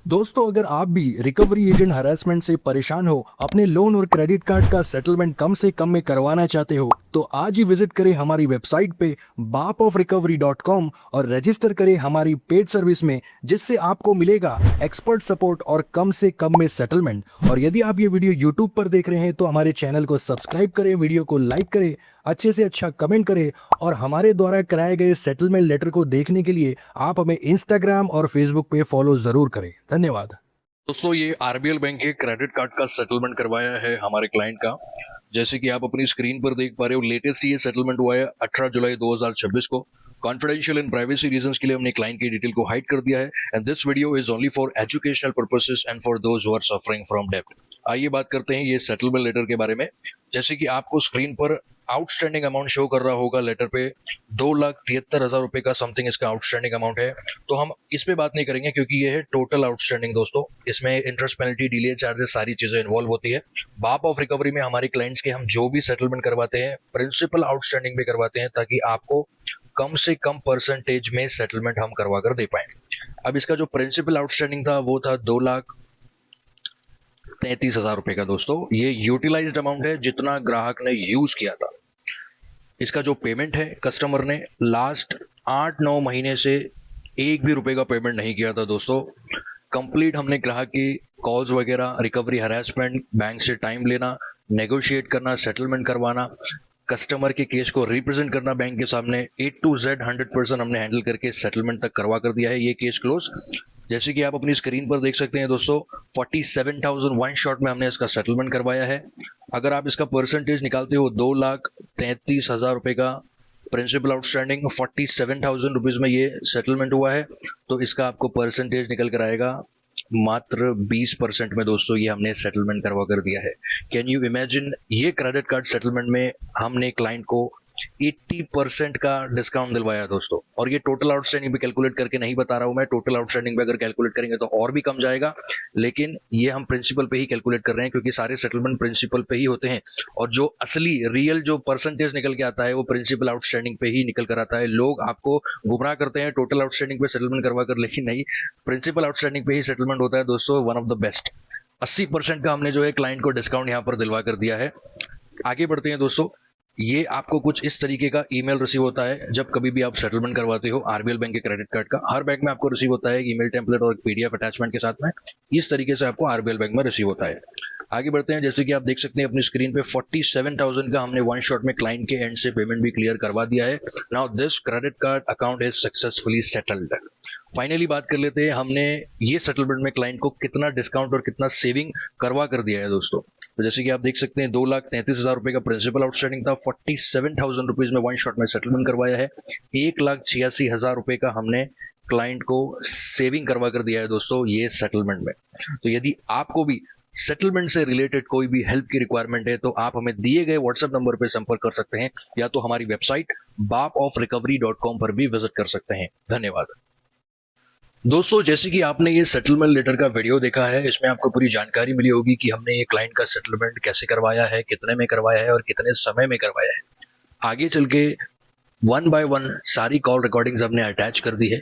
दोस्तों, अगर आप भी रिकवरी एजेंट हरासमेंट से परेशान हो, अपने लोन और क्रेडिट कार्ड का सेटलमेंट कम से कम में करवाना चाहते हो, तो आज ही विजिट करें हमारी वेबसाइट पे bapofrecovery.com और रजिस्टर करें हमारी पेड सर्विस में, जिससे आपको मिलेगा एक्सपर्ट सपोर्ट और कम से कम में सेटलमेंट। और यदि आप ये वीडियो यूट्यूब पर देख रहे हैं तो हमारे चैनल को सब्सक्राइब करें, वीडियो को लाइक करें, अच्छे से अच्छा कमेंट करें और हमारे द्वारा कराए गए सेटलमेंट लेटर को देखने के लिए आप हमें इंस्टाग्राम और फेसबुक पे फॉलो जरूर करें। धन्यवाद। दोस्तों, ये आरबीएल बैंक के क्रेडिट कार्ड का सेटलमेंट करवाया है हमारे क्लाइंट का। जैसे कि आप अपनी स्क्रीन पर देख पा रहे हो, लेटेस्ट ये सेटलमेंट हुआ है 18 जुलाई 2026 को। कॉन्फिडेंशियल एंड प्राइवेसी रीजंस के लिए हमने क्लाइंट की डिटेल को हाइड कर दिया है and this video is only for educational purposes and for those who are suffering from डेब्ट। आइए बात करते हैं ये सेटलमेंट लेटर के बारे में। जैसे कि आपको स्क्रीन पर आउटस्टैंडिंग अमाउंट शो कर रहा होगा लेटर पे, 2,73,000 रुपए का समथिंग इसका आउटस्टैंडिंग अमाउंट है। तो हम इस पे बात नहीं करेंगे क्योंकि ये है टोटल आउटस्टैंडिंग दोस्तों। इसमें इंटरेस्ट पेनल्टी, डिले चार्जेस, सारी चीजें इन्वॉल्व होती है। बाप ऑफ रिकवरी में हमारे क्लाइंट्स के हम जो भी सेटलमेंट करवाते हैं, प्रिंसिपल आउटस्टैंडिंग भी करवाते हैं ताकि आपको कम से कम परसेंटेज में सेटलमेंट हम करवा कर दे पाए। अब इसका जो प्रिंसिपल आउटस्टैंडिंग था वो था 2,33,000 रुपए का दोस्तों। ये यूटिलाइज्ड अमाउंट है जितना ग्राहक ने यूज किया था। इसका जो पेमेंट है, कस्टमर ने लास्ट 8-9 महीने से एक भी रुपए का पेमेंट नहीं किया था दोस्तों। कंप्लीट हमने ग्राहक की कॉल्स वगैरह, रिकवरी हरासमेंट, बैंक से टाइम लेना, नेगोशिएट करना, सेटलमेंट करवाना, कस्टमर के केस को रिप्रेजेंट करना बैंक के सामने, A to Z 100% हमने हैंडल करके सेटलमेंट तक करवा कर दिया है ये केस क्लोज। जैसे कि आप अपनी स्क्रीन पर देख सकते हैं दोस्तों, 47,000 वन शॉट में हमने इसका सेटलमेंट करवाया है। अगर आप इसका परसेंटेज निकालते हो, 2,33,000 रुपए का प्रिंसिपल आउटस्टैंडिंग, 47,000 रुपीज में ये सेटलमेंट हुआ है, तो इसका आपको परसेंटेज निकल कर आएगा मात्र 20% में दोस्तों। ये हमने सेटलमेंट करवा कर दिया है। कैन यू इमेजिन, ये क्रेडिट कार्ड सेटलमेंट में हमने क्लाइंट को 80% का डिस्काउंट दिलवाया दोस्तों। और ये टोटल आउटस्टैंडिंग भी कैलकुलेट करके नहीं बता रहा हूं मैं, टोटल आउटस्टैंडिंग पे अगर कैलकुलेट करेंगे तो और भी कम जाएगा, लेकिन ये हम प्रिंसिपल पे ही कैलकुलेट कर रहे हैं क्योंकि सारे सेटलमेंट प्रिंसिपल पे ही होते हैं। और जो असली रियल जो परसेंटेज निकल के आता है वो प्रिंसिपल आउटस्टैंडिंग पे ही निकल कर आता है। लोग आपको गुमराह करते हैं टोटल आउटस्टैंडिंग पे सेटलमेंट करवा कर, लेकिन नहीं, प्रिंसिपल आउटस्टैंडिंग पे ही सेटलमेंट होता है दोस्तों। वन ऑफ द बेस्ट 80% का हमने जो है क्लाइंट को डिस्काउंट यहाँ पर दिलवा कर दिया है। आगे बढ़ते हैं दोस्तों। ये आपको कुछ इस तरीके का ईमेल रिसीव होता है जब कभी भी आप सेटलमेंट करवाते हो आरबीएल बैंक के क्रेडिट कार्ड का। हर बैंक में आपको रिसीव होता है ईमेल टेम्पलेट और पीडीएफ अटैचमेंट के साथ में। इस तरीके से आपको आरबीएल बैंक में रिसीव होता है। आगे बढ़ते हैं। जैसे कि आप देख सकते हैं अपनी स्क्रीन पे, 47,000 का हमने वन शॉट में क्लाइंट के एंड से पेमेंट भी क्लियर करवा दिया है। Now this credit card account is successfully settled. Finally बात कर लेते हैं हमने ये सेटलमेंट में क्लाइंट को कितना डिस्काउंट और कितना सेविंग करवा कर दिया है दोस्तों। तो जैसे कि आप देख सकते हैं, 2,33,000 रुपए का प्रिंसिपल आउटस्टैंडिंग था, 47,000 रुपीज में वन शॉट में सेटलमेंट करवाया है। 1,86,000 रुपए का हमने क्लाइंट को सेविंग करवा कर दिया है दोस्तों ये सेटलमेंट में। तो यदि आपको भी सेटलमेंट से रिलेटेड कोई भी हेल्प की रिक्वायरमेंट है तो आप हमें दिए गए व्हाट्सएप नंबर पर संपर्क कर सकते हैं, या तो हमारी वेबसाइट bapofrecovery.com पर भी विजिट कर सकते हैं। धन्यवाद दोस्तों। जैसे कि आपने ये सेटलमेंट लेटर का वीडियो देखा है, इसमें आपको पूरी जानकारी मिली होगी कि हमने ये क्लाइंट का सेटलमेंट कैसे करवाया है, कितने में करवाया है और कितने समय में करवाया है। आगे चल के वन बाय वन सारी कॉल रिकॉर्डिंग्स हमने अटैच कर दी है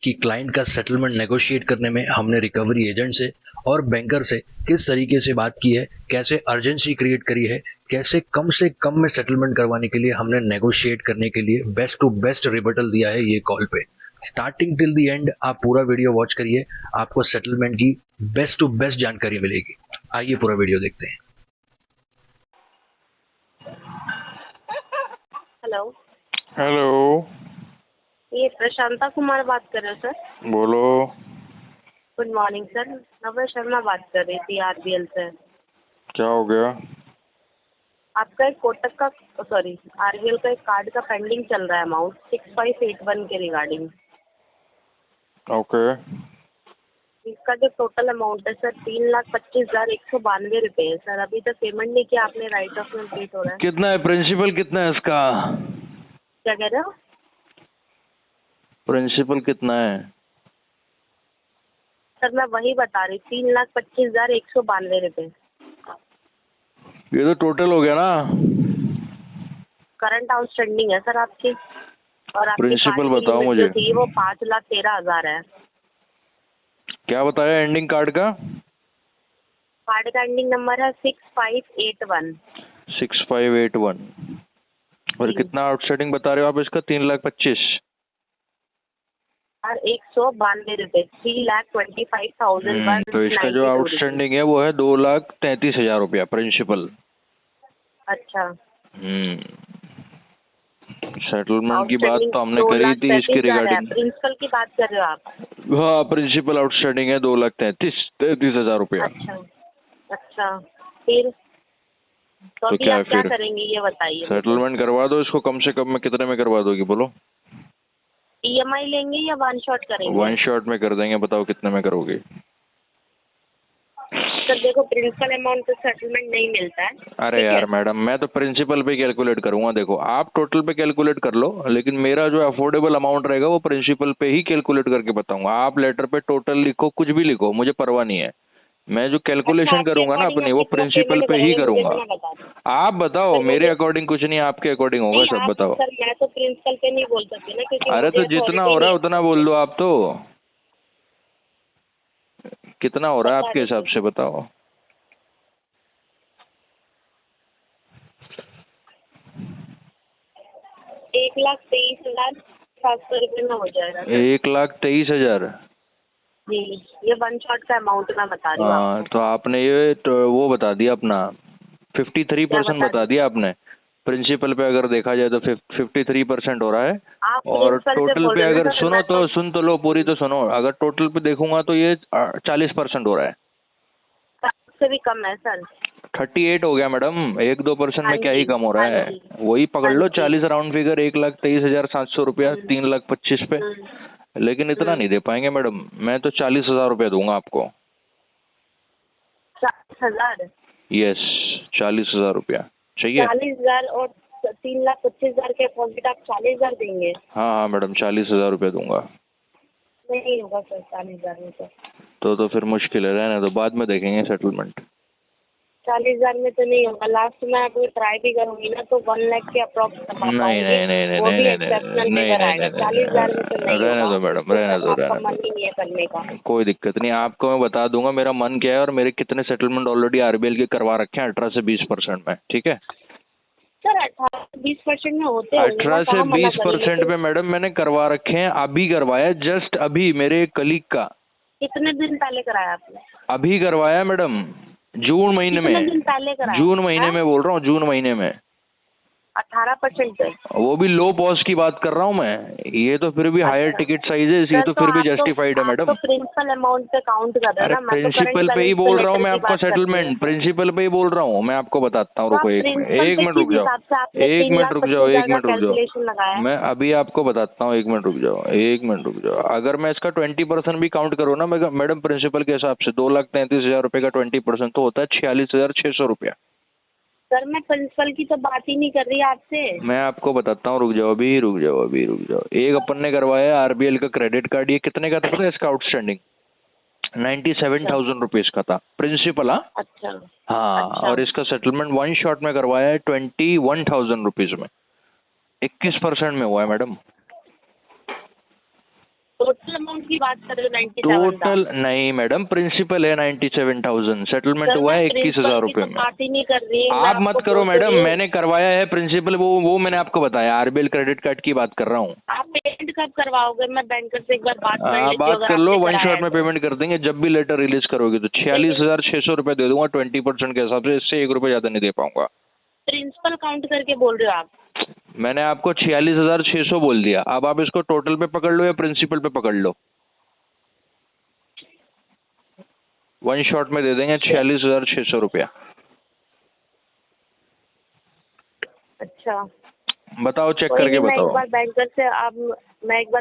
कि क्लाइंट का सेटलमेंट नेगोशिएट करने में हमने रिकवरी एजेंट से और बैंकर से किस तरीके से बात की है, कैसे अर्जेंसी क्रिएट करी है, कैसे कम से कम में सेटलमेंट करवाने के लिए हमने नेगोशिएट करने के लिए बेस्ट टू बेस्ट रिबटल दिया है ये कॉल पे। स्टार्टिंग टिल द एंड आप पूरा वीडियो वॉच करिए, आपको सेटलमेंट की बेस्ट टू बेस्ट जानकारी मिलेगी। आइए पूरा वीडियो देखते हैं। हेलो। हेलो, ये प्रशांता कुमार बात कर रहे हो सर? बोलो। Good morning sir, Naval Sharma बात कर रही थी आरबीएल से। क्या हो गया? आपका एक कोटक का, सॉरी, आरबीएल का एक कार्ड का पेंडिंग चल रहा है अमाउंट 6581 के रिगार्डिंग। ओके। इसका जो टोटल अमाउंट है सर 3,25,192 रुपए है सर। अभी तक पेमेंट नहीं किया आपने, राइट ऑफ में पेड हो रहा है। कितना है प्रिंसिपल, कितना है इसका? क्या कह रहे हो? प्रिंसिपल कितना है? सर मैं वही बता रही, 3,25,192 रुपए। ये तो टोटल हो गया ना। करंट आउटस्टैंडिंग है सर आपकी, और आपकी प्रिंसिपल कार्ड की बताओ लिमिट मुझे। जो थी वो 5,13,000 है। क्या बताया एंडिंग कार्ड का? कार्ड का एंडिंग नंबर है 6581। 6581। और जी। कितना आउटस्टैंडिंग बता रहे हो आप इसका? 3,25,000। और 192 रुपए, 3,25,000। तो इसका जो आउटस्टैंडिंग है वो है 2,33,000 रुपया प्रिंसिपल। अच्छा। सेटलमेंट की बात तो हमने करी थी इसकी रिगार्डिंग। प्रिंसिपल की बात कर रहे हो आप? हाँ, प्रिंसिपल आउटस्टैंडिंग है 2,33,000 रुपया। अच्छा। अच्छा, फिर तो अभी क्या आप क्या फिर? करेंगे ये बताइए मुझे। सेटलमेंट करवा दो इसको, कम से कम में कितने में करवा दोगी बोलो? ईएमआई लेंगे या वन शॉट करेंगे? वन शॉट में कर देंगे, बताओ कितने में करोगे? सर देखो, प्रिंसिपल अमाउंट पे सेटलमेंट नहीं मिलता है। अरे ठीक है? यार मैडम, मैं तो प्रिंसिपल पे कैलकुलेट करूंगा। देखो, आप टोटल पे कैलकुलेट कर लो, लेकिन मेरा जो अफोर्डेबल अमाउंट रहेगा वो प्रिंसिपल पे ही कैलकुलेट करके बताऊंगा। आप लेटर पे टोटल लिखो, कुछ भी लिखो, मुझे परवाह नहीं है। मैं जो कैलकुलेशन आपके करूंगा ना according अपनी, आप वो कितना प्रिंसिपल पेमेंट पे ही करोगे मुझे करूंगा। इतना बता दो। आप बताओ, सर, मेरे मुझे अकॉर्डिंग कुछ नहीं, आपके अकॉर्डिंग होगा नहीं, सब, आप बताओ। सर, मैं तो प्रिंसिपल पे नहीं बोल सकती ना, क्योंकि अरे तो मुझे जितना authority हो रहा नहीं है है। उतना बोल दो आप तो। कितना हो रहा है बता आपके हिसाब दीजिए। से, बताओ। 1,23,700 रुपये में हो जाएगा सर। 1,23,000। जी, ये वन शॉट का अमाउंट मैं बता रही हूँ हाँ, आपको। तो आपने ये तो वो बता दिया अपना, 53% बता बता दिया आपने। प्रिंसिपल पे अगर देखा जाए तो 53% हो रहा है। आप और प्रिंसिपल पे टोटल बोल पे रहे हो अगर ना सर, सुनो मैं तो सुन तो लो, पूरी तो सुनो। अगर टोटल पे देखूंगा तो ये 40% हो रहा है। से भी कम है सर। 38 हो गया मैडम। 1-2% हाँ में क्या ही जी, कम हो रहा हाँ है? जी, वही पकड़ हाँ लो, जी। 40 राउंड फिगर, 1,23,700 रुपया, 3,25,000 पे। हम्म, लेकिन इतना नहीं दे पाएंगे मैडम, मैं तो 40,000 रुपया दूंगा आपको। 40,000? यस, 40,000 रुपया चाहिए। 40,000 और 3,25,000 के अपोजिट आप 40,000 देंगे? हाँ हाँ मैडम, 40,000 रुपया दूंगा। नहीं होगा सर 40,000 में तो फिर मुश्किल है, रहने दो, बाद में देखेंगे सेटलमेंट। 40,000 में तो नहीं होगा। लास्ट में आप ट्राई भी करूंगी ना तो 1 लाख के अप्रॉक्स कमा नहीं पाऊंगी। नहीं नहीं नहीं वो भी नहीं एक्सेप्शनल नहीं फिगर नहीं आएगा। नहीं 40,000 में तो नहीं रहने होगा। दो मैडम, तो रहने सर दो, आपका रहने मन ही नहीं है करने का। दो, कोई दिक्कत नहीं। आपको मैं बता दूंगा मेरा मन क्या है और मेरे कितने सेटलमेंट ऑलरेडी आरबीएल के करवा रखे हैं 18 से 20% में, ठीक है? सर 18-20% में होते होंगे, 18 मैं से कहाँ मना 20% करूंगी। पे मैडम मैंने करवा रखे हैं, अभी करवाया, जस्ट अभी, मेरे कलीग का कितने दिन पहले कराया आपने? अभी करवाया मैडम, जून महीने कितने में। दिन पहले कराया? जून महीने में बोल रहा हूँ, जून महीने में। 18% पे? वो भी लो पॉज की बात कर रहा हूँ मैं। ये तो फिर भी हायर अच्छा। टिकट साइज है, ये सर तो फिर भी आप जस्टिफाइड है आप मैडम। तो प्रिंसिपल अमाउंट पे काउंट कर रहे हो अरे ना, मैं तो करंट प्रिंसिपल पे ही बैलेंस पे बोल रहा हूँ लेटर मैं की आपको, बात करती हूँ सेटलमेंट प्रिंसिपल पे ही बोल रहा हूँ मैं आपको, बताता हूँ। तो रुको आप एक मिनट, प्रिंसिपल एक पे मिनट किस रुक जाओ, हिसाब से आपने एक मिनट रुक जाओ, 3,25,000 एक का मिनट रुक जाओ। कैलकुलेशन लगाया है? मैं अभी आपको बताता हूँ, एक मिनट रुक जाओ, एक मिनट रुक जाओ। अगर मैं इसका 20% भी काउंट करूँ ना मैडम, प्रिंसिपल के हिसाब से 2,33,000 रुपये का 20% तो होता है 46,600 रुपया। सर मैं प्रिंसिपल की तो बात ही नहीं कर रही आपसे। मैं आपको बताता हूँ, रुक जाओ, अभी रुक जाओ, अभी रुक जाओ। एक अपन ने करवाया आरबीएल का क्रेडिट कार्ड, ये कितने का था पता है इसका आउटस्टैंडिंग? 97,000 रुपीज का था प्रिंसिपल। हाँ अच्छा। हाँ, अच्छा। और इसका सेटलमेंट वन शॉट में करवाया है 21,000 रुपीज में, 21% में हुआ है मैडम। टोटल अमाउंट की बात कर रहे हो 97 का? टोटल नहीं मैडम, प्रिंसिपल है 97,000, सेटलमेंट हुआ है 21,000 रुपए में। बात ही नहीं कर रही। आप मत करो मैडम, मैंने करवाया है प्रिंसिपल, वो मैंने आपको बताया, आरबीएल क्रेडिट कार्ड की बात कर रहा हूँ। आप पेमेंट कब करवाओगे? मैं बैंकर से एक बार बात कर लेती हूँ। बात अगर कर लो, आपने वन कराया शॉट है में तो। पेमेंट कर देंगे जब भी लेटर रिलीज करोगे तो। 46,600 रुपए दे दूंगा 20% के हिसाब से, इससे 1 रुपए ज्यादा नहीं दे पाऊंगा। प्रिंसिपल काउंट करके बोल रहे हो आप? मैंने आपको 46,600 बोल दिया, अब आप इसको टोटल पे पकड़ लो या प्रिंसिपल पे पकड़ लो। वन शॉट में दे देंगे 46,600 रुपया। अच्छा, बताओ, चेक कोई करके नहीं, मैं एक बताओ। बार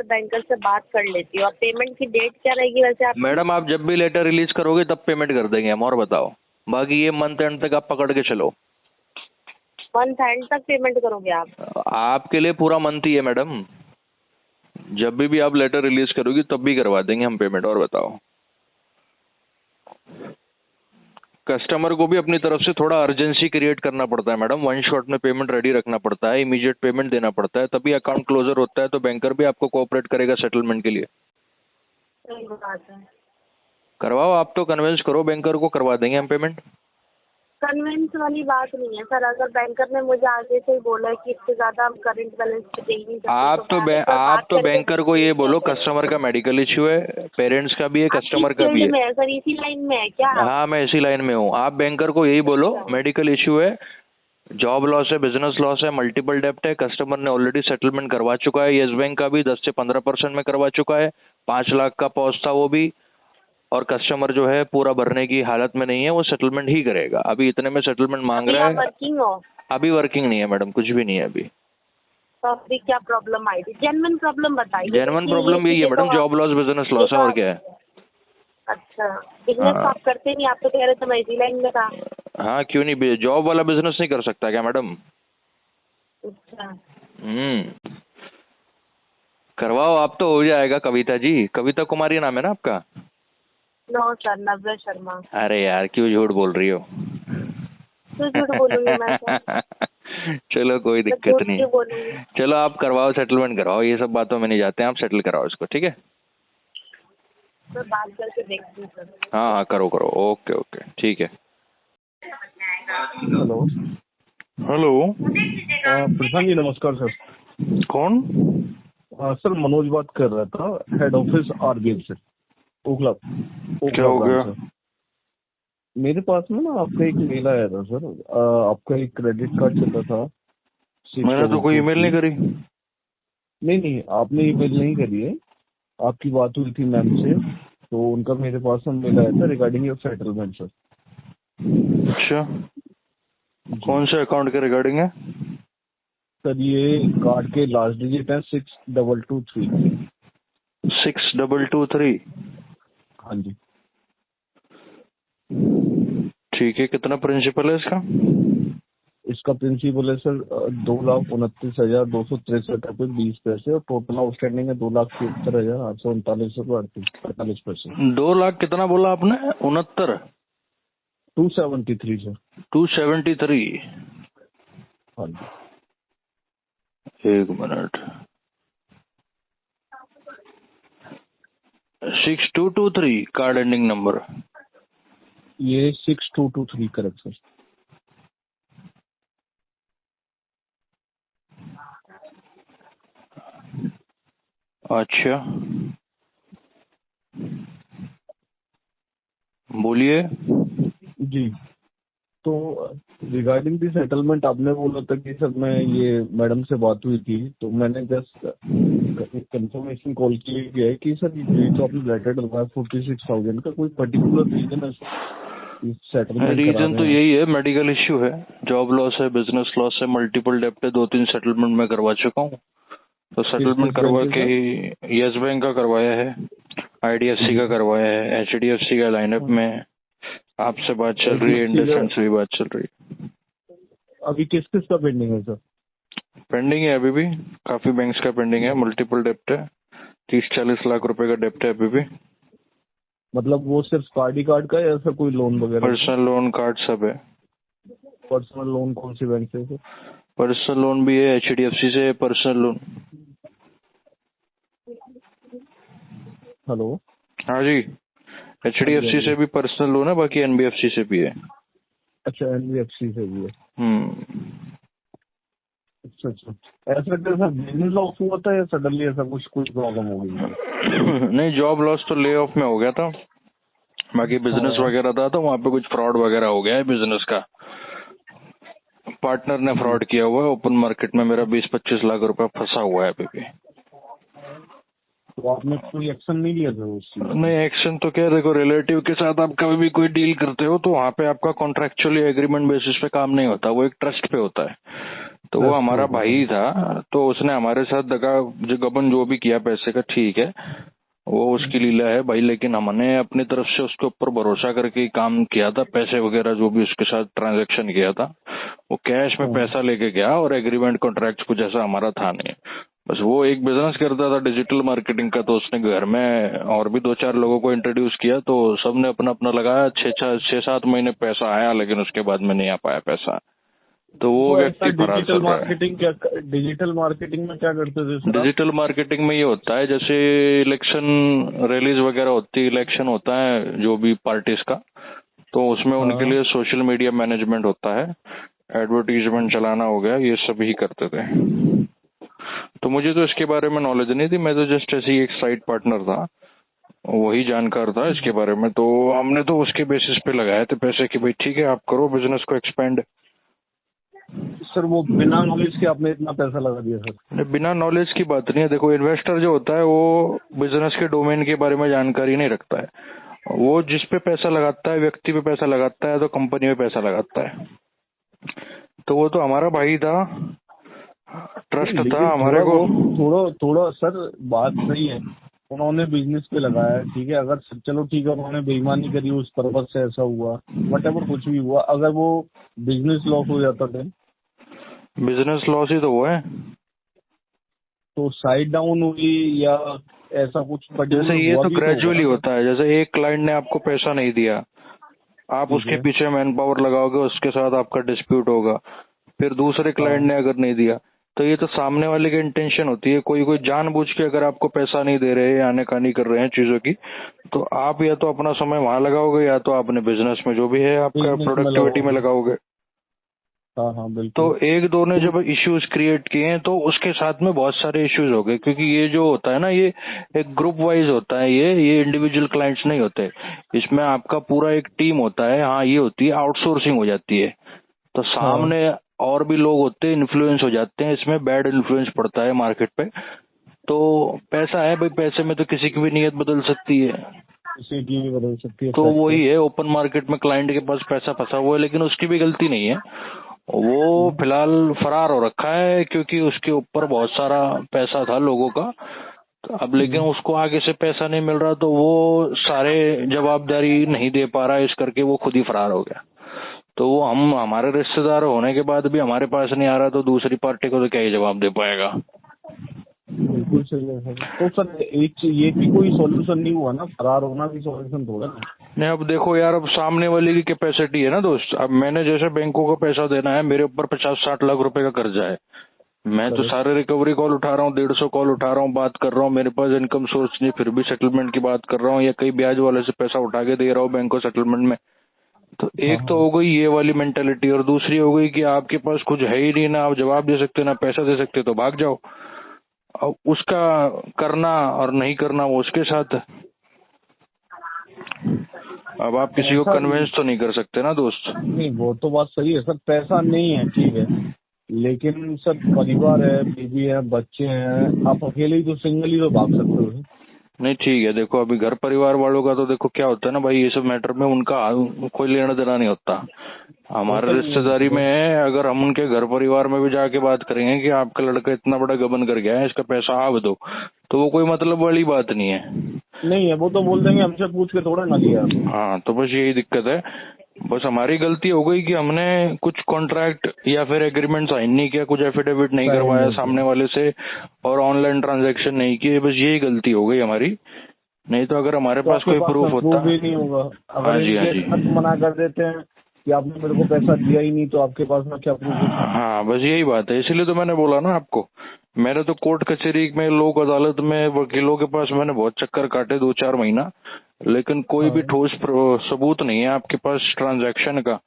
बैंकर से बात कर लेती हूँ। और पेमेंट की डेट क्या रहेगी वैसे आप? मैडम आप जब भी लेटर रिलीज करोगे तब पेमेंट कर देंगे हम, और बताओ। बाकी ये मंथ एंड तक आप पकड़ के चलो। मंथ एंड तक पेमेंट करोगे आप? आपके लिए पूरा मंथ ही है मैडम, जब भी आप लेटर रिलीज करोगी तब भी करवा देंगे हम पेमेंट, और बताओ। कस्टमर को भी अपनी तरफ से थोड़ा अर्जेंसी क्रिएट करना पड़ता है मैडम, वन शॉट में पेमेंट रेडी रखना पड़ता है, इमीडिएट पेमेंट देना पड़ता है, तभी अकाउंट क्लोजर होता है, तो बैंकर भी आपको कोऑपरेट करेगा सेटलमेंट के लिए। सही बात है। करवाओ, आप तो कन्विंस करो बैंकर को, करवा देंगे हम पेमेंट। कन्वेंस वाली बात नहीं है सर, अगर बैंकर ने मुझे आगे से ही बोला है कि इससे ज्यादा हम करंट बैलेंस पे दे ही नहीं सकते, आप तो बैंकर को ये बोलो कस्टमर का मेडिकल इश्यू है, पेरेंट्स का भी है, कस्टमर का भी है। में है सर, इसी लाइन में है क्या आप? हाँ, मैं इसी लाइन में हूँ। आप बैंकर को यही बोलो मेडिकल इश्यू है, जॉब लॉस है, बिजनेस लॉस है, मल्टीपल डेप्ट है, कस्टमर ने ऑलरेडी सेटलमेंट करवा चुका है, येस बैंक का भी 10 से 15% में करवा चुका है, 5 लाख का पॉज था वो भी, और कस्टमर जो है पूरा भरने की हालत में नहीं है, वो सेटलमेंट ही करेगा। अभी इतने में सेटलमेंट मांग रहा है। वर्किंग हो? अभी वर्किंग नहीं है मैडम, कुछ भी नहीं है अभी। तो अभी क्या प्रॉब्लम आई थी? जेन्युइन प्रॉब्लम बताइए। जेन्युइन प्रॉब्लम यही है madam, job loss, business loss है, और क्या है। अच्छा, बिजनेस हाँ। आप करते नहीं, आप तो कह रहे थे मैं इसी लाइन में था। हाँ, क्यों नहीं, जॉब वाला बिजनेस नहीं कर सकता क्या मैडम? अच्छा, करवाओ आप, तो हो जाएगा। कविता जी, कविता कुमारी नाम है ना आपका? नो सर, नव्या शर्मा। अरे यार, क्यों झूठ बोल रही हो? तो झूठ बोलूंगी मैं सर? चलो कोई मैं दिक्कत झूठ नहीं, क्यों बोलूंगी? चलो आप करवाओ, सेटलमेंट करवाओ, ये सब बातों में नहीं जाते हैं, आप सेटल कराओ इसको, ठीक है? मैं बात करके देखती हूँ सर। हाँ हाँ, करो करो, ओके ओके, ठीक है। हेलो। हेलो, प्रशांत जी नमस्कार सर। कौन? सर मनोज बात कर रहा था, हेड ऑफिस आरबीएल से, ओखला। क्या हो गया? सर मेरे पास में ना आपका एक मेल आया था सर, आपका एक क्रेडिट कार्ड चल रहा था। मैंने तो कोई ईमेल नहीं करी। नहीं, आपने ईमेल नहीं करी है, आपकी बात हुई थी मैम से, तो उनका मेरे पास में मेल आया था रिगार्डिंग योर सेटलमेंट सर। अच्छा, कौन से अकाउंट के रिगार्डिंग है? सर ये कार्ड के लास्ट डिजिट है 6223। 6223? हाँ जी। ठीक है, कितना प्रिंसिपल है इसका? इसका प्रिंसिपल है सर 2,29,263 रुपये 20 पैसे, और टोटल आउटस्टैंडिंग है 2,73,839 रुपये 48 पैसे। 2 लाख कितना बोला आपने? 69? 273 सर। 273? हाँ जी। एक मिनट, 6223 कार्ड एंडिंग नंबर? ये 6223 करेक्ट सर। अच्छा, बोलिए। जी, तो रिगार्डिंग दी सेटलमेंट आपने बोला था कि सर मैं ये मैडम से बात हुई थी, तो मैंने जस्ट कंफर्मेशन कॉल के लिए किया है कि सर ये जो आपने लेटर डलवाया 46,000 का, कोई पर्टिकुलर रीजन है सेटलमेंट? रीजन तो यही है, मेडिकल इश्यू है, जॉब लॉस है, बिजनेस लॉस है, मल्टीपल डेप्ट है, 2-3 सेटलमेंट में करवा चुका हूँ। तो सेटलमेंट करवा के ही यस बैंक का करवाया है, आईडीएफसी का करवाया है, एचडीएफसी का लाइनअप में आपसे बात चल रही है, इंडसइंड से भी बात चल रही है। अभी किस किस का पेंडिंग है सर? पेंडिंग है अभी भी, काफी बैंक्स का पेंडिंग है, मल्टीपल डेप्ट है, 30-40 लाख रुपए का डेप्ट है अभी भी। मतलब वो सिर्फ कार्ड का है या सर कोई लोन वगैरह? पर्सनल लोन, कार्ड सब है। पर्सनल लोन कौन सी बैंक से सर? पर्सनल लोन भी है, एचडीएफसी से है पर्सनल लोन। हेलो। हाँ जी, एचडीएफसी से भी पर्सनल लोन है, बाकी एनबीएफसी से भी है। अच्छा, एनबीएफसी से भी है। अच्छा, ऐसा कैसा बिजनेस लॉस हुआ था या सडनली ऐसा कुछ प्रॉब्लम हो गई? नहीं, जॉब लॉस तो ले ऑफ में हो गया था, बाकी बिजनेस वगैरह था तो वहाँ पे कुछ फ्रॉड वगैरह हो गया है बिजनेस का। पार्टनर ने फ्रॉड किया हुआ है, ओपन मार्केट में मेरा 20-25 लाख रुपया फंसा हुआ है अभी भी। तो आपने कोई एक्शन नहीं लिया था उस चीज? नहीं, एक्शन तो क्या, देखो रिलेटिव के साथ आप कभी भी कोई डील करते हो तो वहाँ पे आपका कॉन्ट्रेक्चुअली एग्रीमेंट बेसिस पे काम नहीं होता, वो एक ट्रस्ट पे होता है। तो वो हमारा भाई था, तो उसने हमारे साथ दगा जो गबन जो भी किया पैसे का, ठीक है, वो उसकी लीला है भाई, लेकिन हमने अपनी तरफ से उसके ऊपर भरोसा करके काम किया था। पैसे वगैरह जो भी उसके साथ ट्रांजैक्शन किया था, वो कैश में पैसा लेके गया, और एग्रीमेंट कॉन्ट्रैक्ट कुछ ऐसा हमारा था नहीं। बस वो एक बिजनेस करता था डिजिटल मार्केटिंग का, तो उसने घर में और भी 2-4 लोगों को इंट्रोड्यूस किया, तो सबने अपना अपना लगाया। 6-7 महीने पैसा आया, लेकिन उसके बाद में नहीं आ पाया पैसा। तो वो तो व्यक्ति ऐसा फरार चल रहा है। डिजिटल मार्केटिंग में क्या करते थे सर आप? डिजिटल मार्केटिंग में ये होता है, जैसे इलेक्शन रैलीज वगैरह होती है, इलेक्शन होता है जो भी पार्टीज का, तो उसमें उनके हाँ। लिए सोशल मीडिया मैनेजमेंट होता है, एडवर्टीजमेंट चलाना हो गया, ये सब ही करते थे। तो मुझे तो इसके बारे में नॉलेज नहीं थी, मैं तो जस्ट ऐसे ही एक साइड पार्टनर था, वही जानकार था इसके बारे में। तो हमने तो उसके बेसिस पे लगाए थे पैसे कि भाई ठीक है आप करो बिजनेस को एक्सपेंड। सर वो बिना नॉलेज के आपने इतना पैसा लगा दिया सर? बिना नॉलेज की बात नहीं है, देखो इन्वेस्टर जो होता है वो बिजनेस के डोमेन के बारे में जानकारी नहीं रखता है, वो जिस पे पैसा लगाता है, व्यक्ति पे पैसा लगाता है, तो कंपनी पे पैसा लगाता है। तो वो तो हमारा भाई था, ट्रस्ट था लेकिन हमारे को। थोड़ा सर बात सही है, उन्होंने बिजनेस पे लगाया, ठीक है, अगर चलो ठीक है उन्होंने बेईमानी करी उस पर्पज से ऐसा हुआ, वट कुछ भी हुआ, अगर वो बिजनेस लॉस हो जाता था बिजनेस लॉस ही तो हुआ है। तो साइड डाउन हुई या ऐसा कुछ पर्टिकुलर जैसे ये हुआ तो भी ग्रेजुअली होगा। होता है, जैसे एक क्लाइंट ने आपको पैसा नहीं दिया, आप ठीक उसके है। पीछे मैन पावर लगाओगे, उसके साथ आपका डिस्प्यूट होगा, फिर दूसरे क्लाइंट हाँ। ने अगर नहीं दिया, तो ये तो सामने वाले की इंटेंशन होती है, कोई जानबूझ के अगर आपको पैसा नहीं दे रहे हैं, आने कर रहे हैं चीजों की, तो आप या तो अपना समय वहां लगाओगे या तो अपने बिजनेस में जो भी है आपका बिजनेस में प्रोडक्टिविटी में लगाओगे। लगाओगे। हाँ हाँ तो बिल्कुल। एक दो ने जब इश्यूज क्रिएट किए हैं तो उसके साथ में बहुत सारे इश्यूज हो गए, क्योंकि ये जो होता है ना, ये एक ग्रुप वाइज होता है, ये इंडिविजुअल क्लाइंट्स नहीं होते, इसमें आपका पूरा एक टीम होता है। हाँ ये होती है आउटसोर्सिंग हो जाती है, तो सामने और भी लोग होते हैं, इन्फ्लुएंस हो जाते हैं, इसमें बैड इन्फ्लुएंस पड़ता है मार्केट पे। तो पैसा है भाई, पैसे में तो किसी की भी नीयत बदल सकती है, किसी की भी बदल सकती है। तो fact वही है, ओपन मार्केट में क्लाइंट के पास पैसा फंसा हुआ है, लेकिन उसकी भी गलती नहीं है, वो फिलहाल फरार हो रखा है क्योंकि उसके ऊपर बहुत सारा पैसा था लोगों का। तो अब लेकिन उसको आगे से पैसा नहीं मिल रहा, तो वो सारे जवाबदारी नहीं दे पा रहा है, इस करके वो खुद ही फरार हो गया। तो वो हमारे रिश्तेदार होने के बाद भी हमारे पास नहीं आ रहा, तो दूसरी पार्टी को तो क्या ही जवाब दे पाएगा। बिल्कुल सही है सर। तो सर ये भी कोई सॉल्यूशन नहीं हुआ ना, फरार होना भी सॉल्यूशन थोड़ा ना। नहीं अब देखो यार, अब सामने वाले की कैपेसिटी है ना दोस्त। अब मैंने जैसे बैंकों को पैसा देना है, मेरे ऊपर 50-60 लाख रुपए का कर्जा है, मैं तो सारे रिकवरी कॉल उठा रहा हूँ, 150 कॉल उठा रहा हूँ, बात कर रहा हूँ, मेरे पास इनकम सोर्स नहीं, फिर भी सेटलमेंट की बात कर रहा हूँ, या कई ब्याज वाले से पैसा उठा के दे रहा हूँ बैंक को सेटलमेंट में। तो एक तो हो गई ये वाली मेंटेलिटी, और दूसरी हो गई कि आपके पास कुछ है ही नहीं, ना आप जवाब दे सकते ना पैसा दे सकते, तो भाग जाओ। अब उसका करना और नहीं करना वो उसके साथ है। अब आप किसी को कन्विंस तो नहीं कर सकते ना दोस्त। नहीं वो तो बात सही है सर, पैसा नहीं है ठीक है, लेकिन सर परिवार है, बीवी है, बच्चे हैं, आप अकेले ही तो सिंगल ही तो भाग सकते हो। नहीं ठीक है, देखो अभी घर परिवार वालों का तो देखो क्या होता है ना भाई, ये सब मैटर में उनका कोई लेना देना नहीं होता। हमारे रिश्तेदारी में है, अगर हम उनके घर परिवार में भी जाके बात करेंगे कि आपका लड़का इतना बड़ा गबन कर गया है, इसका पैसा आप दो, तो वो कोई मतलब वाली बात नहीं है। नहीं है, वो तो बोल देंगे हमसे पूछ के थोड़ा ना लिया। हाँ तो बस यही दिक्कत है। बस हमारी गलती हो गई कि हमने कुछ कॉन्ट्रैक्ट या फिर एग्रीमेंट साइन नहीं किया, कुछ एफिडेविट नहीं करवाया सामने वाले से, और ऑनलाइन ट्रांजैक्शन नहीं किए, बस यही गलती हो गई हमारी। नहीं तो अगर हमारे पास कोई प्रूफ होता भी नहीं होगा। हाँ जी हाँ जी, मना कर देते हैं कि आपने मेरे को पैसा दिया ही नहीं, तो आपके पास में क्या प्रूफ है? हाँ बस यही बात है, इसीलिए तो मैंने बोला ना आपको, मैंने तो कोर्ट कचहरी में, लोक अदालत में, वकीलों के पास मैंने बहुत चक्कर काटे 2-4 महीना, लेकिन कोई भी ठोस सबूत नहीं है आपके पास ट्रांजैक्शन का,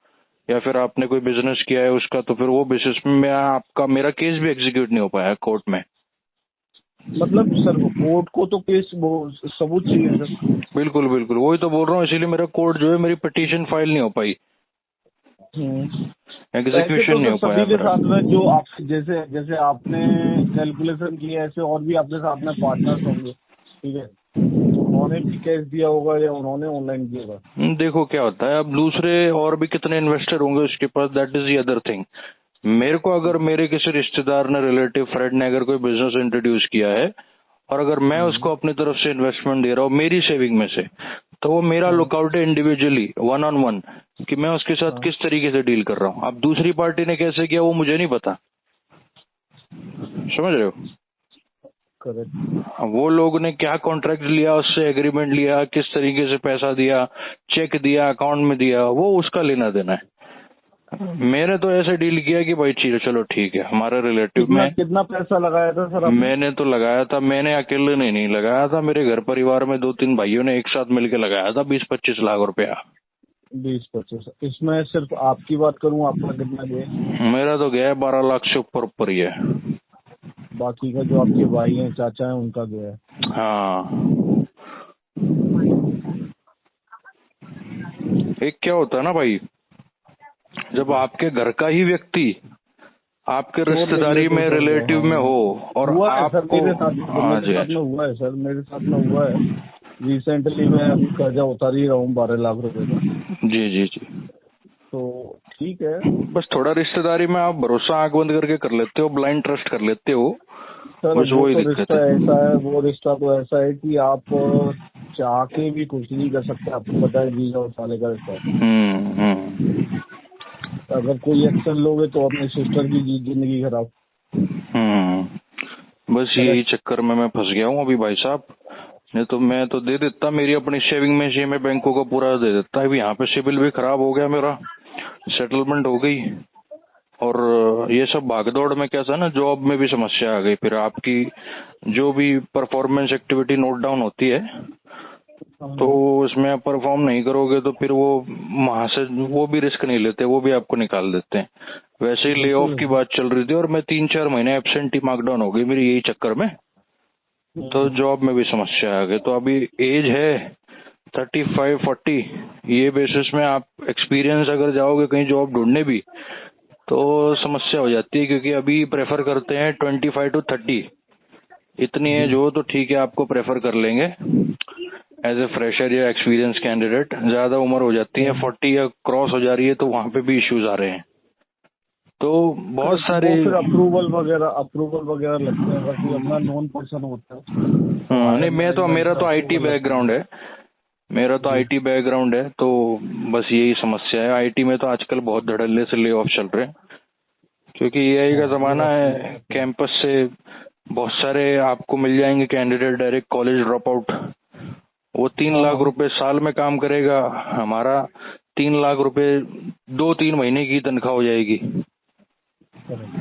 या फिर आपने कोई बिजनेस किया है उसका, तो फिर वो बेसिस में आपका मेरा केस भी एग्जीक्यूट नहीं हो पाया कोर्ट में। मतलब सर कोर्ट को तो केस सबूत चाहिए सर। बिल्कुल बिल्कुल, वही तो बोल रहा हूँ, इसीलिए मेरा कोर्ट जो है, मेरी पिटीशन फाइल नहीं हो पाई, एग्जीक्यूशन नहीं हो पाया सभी के मेरा। साथ में जो आप जैसे आपने कैलकुलेशन किया, ऐसे और भी आपके साथ में पार्टनर्स होंगे, ठीक है, उन्होंने भी कैश दिया होगा या उन्होंने ऑनलाइन किया होगा। देखो क्या होता है, अब दूसरे और भी कितने इन्वेस्टर होंगे उसके पास, that is the other thing. मेरे को अगर मेरे किसी रिश्तेदार ने, रिलेटिव फ्रेंड ने अगर कोई बिजनेस इंट्रोड्यूस किया है, और अगर मैं उसको अपनी तरफ से इन्वेस्टमेंट दे रहा हूँ मेरी सेविंग में से, तो वो मेरा लुकआउट है इंडिविजुअली, 1-on-1, कि मैं उसके साथ किस तरीके से डील कर रहा हूँ। अब दूसरी पार्टी ने कैसे किया वो मुझे नहीं पता, समझ रहे हो? करेक्ट। वो लोग ने क्या कॉन्ट्रैक्ट लिया, उससे एग्रीमेंट लिया, किस तरीके से पैसा दिया, चेक दिया, अकाउंट में दिया, वो उसका लेना देना है। मैंने तो ऐसे डील किया कि भाई चलो ठीक है, हमारे रिलेटिव में कितना पैसा लगाया था सर आपने? मैंने तो लगाया था, मैंने अकेले ने नहीं लगाया था, मेरे घर परिवार में 2-3 भाइयों ने एक साथ मिलकर लगाया था 20-25 लाख रुपया। 20-25? इसमें सिर्फ आपकी बात करूं, आपका कितना गया? मेरा तो गया है 12 लाख से ऊपर ऊपर ही है। बाकी का जो आपके भाई हैं, चाचा हैं, उनका गया है? हाँ, एक क्या होता है ना भाई, जब आपके घर का ही व्यक्ति आपके रिश्तेदारी में, रिलेटिव में हो और हुआ है सर आपको, मेरे साथ, हाँ जी, मेरे साथ में हुआ है सर, मेरे साथ में हुआ है। रिसेंटली मैं अभी कर्जा उतार ही रहा हूँ 12 लाख रुपए का। जी जी जी। तो ठीक है बस थोड़ा रिश्तेदारी में आप भरोसा आंख बंद करके कर लेते हो, ब्लाइंड ट्रस्ट कर लेते हो, सर। बस वो वही तो दिक्कत रिश्ता है। ऐसा है, वो रिश्ता तो ऐसा है कि आप चाह के भी कुछ नहीं कर सकते। आपको पता है जीजा और साले का रिश्ता है। हम्म। अगर कोई एक्शन लोगे तो अपने सिस्टर की जिंदगी खराब। बस यही चक्कर में मैं फंस गया हूँ अभी भाई साहब। नहीं तो मैं तो दे देता, मेरी अपनी सेविंग में से मैं बैंकों का पूरा दे देता। अभी यहाँ पे सिबिल भी खराब हो गया मेरा, सेटलमेंट हो गई, और ये सब भागदौड़ में कैसा है ना, जॉब में भी समस्या आ गई। फिर आपकी जो भी परफॉर्मेंस एक्टिविटी नोट डाउन होती है तो उसमें आप परफॉर्म नहीं करोगे तो फिर वो वहां से वो भी रिस्क नहीं लेते, वो भी आपको निकाल देते हैं। वैसे ही ले ऑफ की बात चल रही थी और मैं 3-4 महीने एब्सेंटी मार्कडाउन हो गई मेरी यही चक्कर में, तो जॉब में भी समस्या आ गई। तो अभी एज है 35-40, ये बेसिस में आप एक्सपीरियंस अगर जाओगे कहीं जॉब ढूंढने भी तो समस्या हो जाती है, क्योंकि अभी प्रेफर करते हैं 25-30। इतनी एज हो तो ठीक है, आपको प्रेफर कर लेंगे एज ए फ्रेशर या एक्सपीरियंस कैंडिडेट। ज्यादा उम्र हो जाती है 40 या क्रॉस हो जा रही है तो वहां पे भी इश्यूज आ रहे हैं। तो बहुत सारे फिर अप्रूवल वगैरह लगते हैं। अगर कोई अपना नॉन पर्सन होता है नहीं, मेरा तो आईटी बैकग्राउंड है, तो बस यही समस्या है। आईटी में तो आजकल बहुत धड़ल्ले से ले ऑफ चल रहे हैं, क्योंकि एआई का जमाना है। कैंपस से बहुत सारे आपको मिल जाएंगे candidate direct college drop out, वो 3 लाख रुपए साल में काम करेगा, हमारा 3 लाख रुपए 2-3 महीने की तनख्वाह हो जाएगी।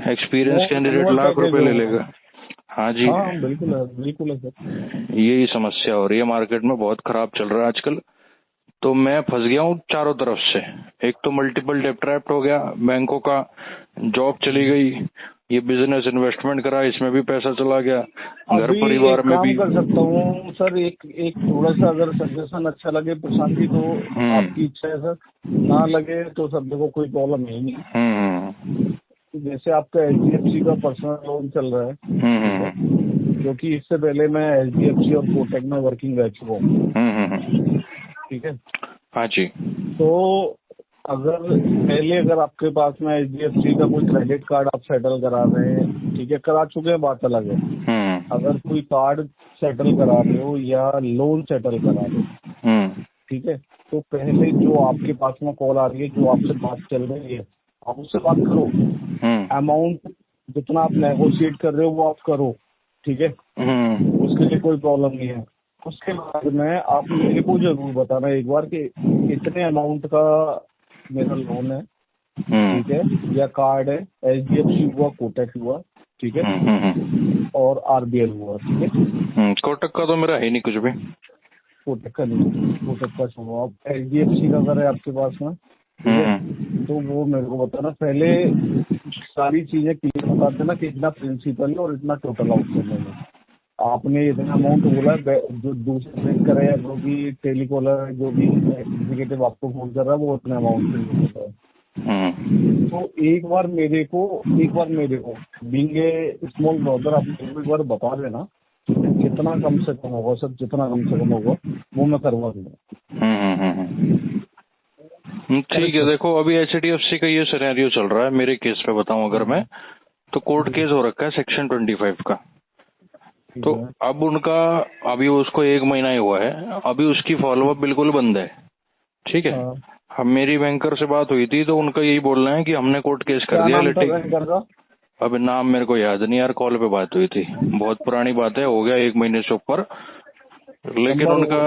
एक्सपीरियंस कैंडिडेट लाख रुपए ले लेगा। हाँ जी, बिल्कुल है सर। यही समस्या हो रही है, मार्केट में बहुत खराब चल रहा है आजकल। तो मैं फंस गया हूँ चारों तरफ से। एक तो मल्टीपल डेट ट्रैप्ड हो गया, बैंकों का जॉब चली गई, ये बिजनेस इन्वेस्टमेंट करा, इसमें भी पैसा चला गया, घर परिवार में भी। कर सकता हूँ सर, एक थोड़ा सा अगर सजेशन अच्छा लगे प्रशांत जी तो आपकी इच्छा है सर, ना लगे तो सर देखो कोई प्रॉब्लम है नहीं। जैसे आपका एचडीएफसी का पर्सनल लोन चल रहा है, क्योंकि इससे पहले मैं एचडीएफसी और कोटक में वर्किंग रह चुका हूँ, ठीक है। हाँ जी। तो अगर आपके पास में एचडीएफसी का कोई क्रेडिट कार्ड आप सेटल करा रहे हैं, ठीक है, करा चुके हैं, बात अलग है। अगर कोई कार्ड सेटल करा रहे हो या लोन सेटल करा रहे हो, ठीक है, तो पहले जो आपके पास में कॉल आ रही है, जो आपसे बात चल रही है, आप उससे बात करो। अमाउंट जितना आप नेगोशिएट कर रहे हो वो आप करो, ठीक है, उसके लिए कोई प्रॉब्लम नहीं है। उसके बाद में आप मेरे को जरूर बताना एक बार कि इतने अमाउंट का मेरा लोन है, ठीक है, या कार्ड है, एचडीएफसी हुआ, कोटक हुआ, ठीक है, और आरबीएल हुआ, ठीक है। कोटक का तो मेरा है नहीं कुछ भी। कोटक का नहीं, कोटक का छोड़ो, आप एचडीएफसी का अगर है आपके पास में, तो वो मेरे को बताना। पहले सारी चीजें क्लियर बता देना कि इतना प्रिंसिपल है और इतना टोटल आउटस्टैंडिंग है। आपने इतना अमाउंट बोला, जो दूसरे बैंक कर रहे हैं, जो भी टेलीकॉलर, जो भी एग्जीक्यूटिव आपको फोन कर रहा है, वो उतना अमाउंट होता है। तो एक बार मेरे को बीइंग ए स्मॉल ब्रदर, आप एक बार बता देना कितना कम से कम होगा सर, जितना कम से कम होगा वो मैं करवा दूंगा। ठीक है। देखो अभी एचडीएफसी का ये सिनेरियो चल रहा है, मेरे केस पे बताऊं अगर मैं, तो कोर्ट केस हो रखा है सेक्शन 25 का। तो अब उनका, अभी उसको 1 महीना ही हुआ है, अभी उसकी फॉलोअप बिल्कुल बंद है, ठीक है। अब मेरी बैंकर से बात हुई थी तो उनका यही बोलना है कि हमने कोर्ट केस कर दिया, लेकिन अब नाम मेरे को याद नहीं यार, कॉल पे बात हुई थी, बहुत पुरानी बात है, हो गया 1 महीने से ऊपर। लेकिन उनका